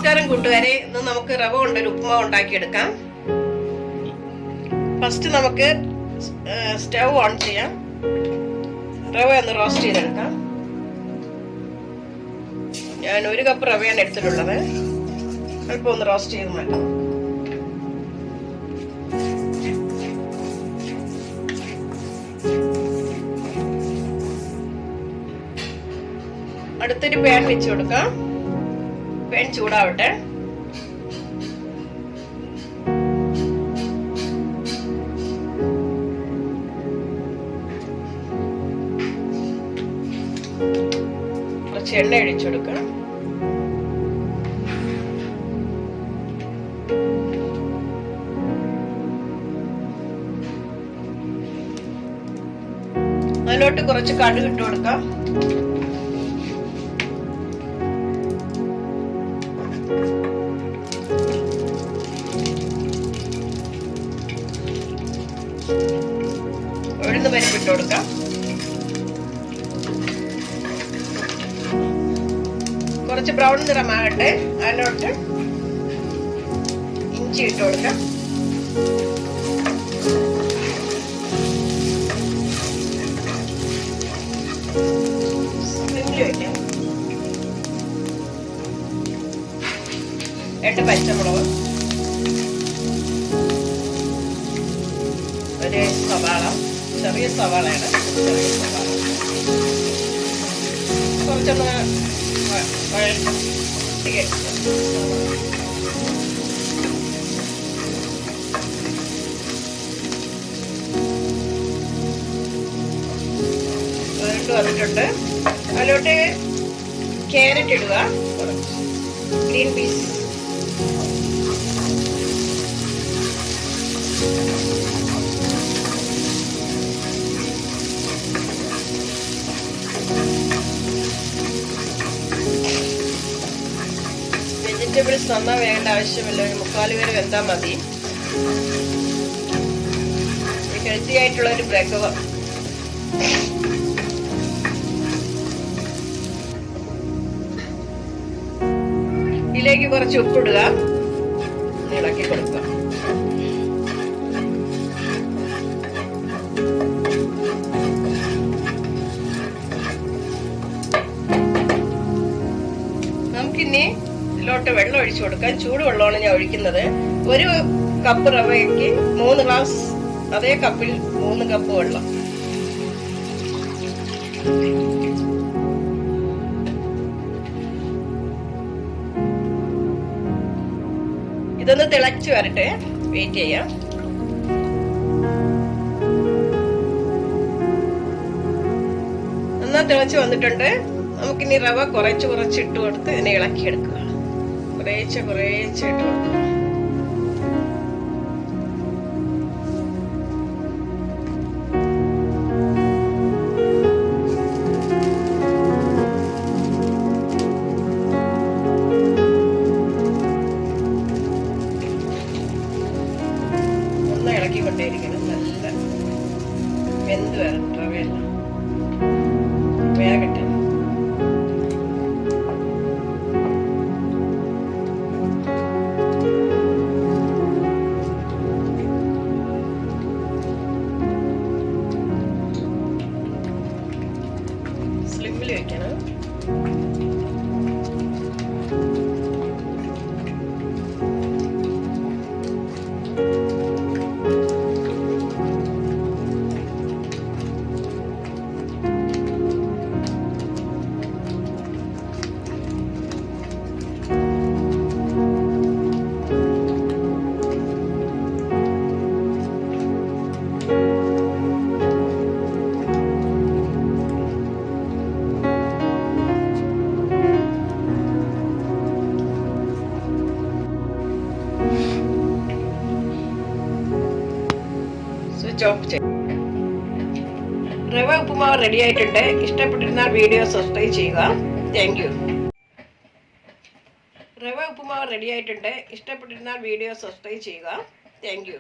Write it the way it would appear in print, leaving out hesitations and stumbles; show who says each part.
Speaker 1: നമസ്കാരം കൂട്ടുകാരെ, ഇന്ന് നമുക്ക് റവ കൊണ്ടൊരു ഉപ്പുമാവ് ഉണ്ടാക്കിയെടുക്കാം. ഫസ്റ്റ് നമുക്ക് സ്റ്റൗ ഓൺ ചെയ്യാം. റവ ഒന്ന് റോസ്റ്റ് ചെയ്തെടുക്കാം. ഞാൻ 1 കപ്പ് റവയാണ് എടുത്തിട്ടുള്ളത്. അല്പം ഒന്ന് റോസ്റ്റ് ചെയ്ത് മാറ്റാം. അടുത്തൊരു പാൻ വെച്ച് കൊടുക്കാം. പാൻ ചൂടാവട്ടെ. കുറച്ച് എണ്ണ ഒഴിച്ചു കൊടുക്കാം. അതിലോട്ട് കുറച്ച് കടുക് ഇട്ട് കൊടുക്കാം. ഉഴുന്ന് പരിപ്പ് ഇട്ട് കൊടുക്കാം. കുറച്ച് ബ്രൗൺ നിറമാകട്ടെ. അതിലോട്ട് ഇഞ്ചി ഇട്ട് കൊടുക്കാം. വെക്കാം. 8 പച്ചമുളക്, 1 സവാള, ചെറിയ സവാളയാണ്. കുറച്ചൊന്ന് വന്നിട്ടുണ്ട്. അതിലോട്ട് ക്യാരറ്റ് ഇടുക, ഗ്രീൻ പീസ്, വെജിറ്റബിൾസ് നന്നാ വേണ്ട ആവശ്യമില്ല. 3/4 വരെ വെന്താൽ മതി. ഹെൽത്തി ആയിട്ടുള്ള ഒരു ബ്രേക്ക്ഫാസ്റ്റ്. ഇതിലേക്ക് കുറച്ച് ഉപ്പിടുക, ഇളക്കി കൊടുക്കുക. നമുക്കിനി ഇതിലോട്ട് വെള്ളം ഒഴിച്ചു കൊടുക്കാം. ചൂടുവെള്ളമാണ് ഞാൻ ഒഴിക്കുന്നത്. 1 കപ്പ് റവയ്ക്ക് 3 ഗ്ലാസ്, അതേ കപ്പിൽ 3 കപ്പ് വെള്ളം. ഇതൊന്ന് തിളച്ചു വരട്ടെ, വെയിറ്റ് ചെയ്യാം. നന്നാ തിളച്ചു വന്നിട്ടുണ്ട്. നമുക്കിനി റവ കുറച്ച് ഇട്ട് കൊടുത്ത് ഇതിനെ ഇളക്കിയെടുക്കുക. കുറേശ്ശെ ഇട്ട് കൊടുക്കുക. ഇളക്കിക്കൊണ്ടേയിരിക്കണം. നല്ല വെന്ത് വരണം. റവയെല്ലാം വേഗട്ടെ. സ്ലിമ്മിൽ വെക്കണം. റവ ഉപ്പുമാവ് റെഡി ആയിട്ടുണ്ട്. ഇഷ്ടപ്പെട്ടിരുന്നാൽ വീഡിയോ സബ്സ്ക്രൈബ് ചെയ്യുക. Thank you. റവ ഉപ്പുമാവ് റെഡി ആയിട്ടുണ്ട്. ഇഷ്ടപ്പെട്ടിരുന്നാൽ വീഡിയോ സബ്സ്ക്രൈബ് ചെയ്യുക. Thank you.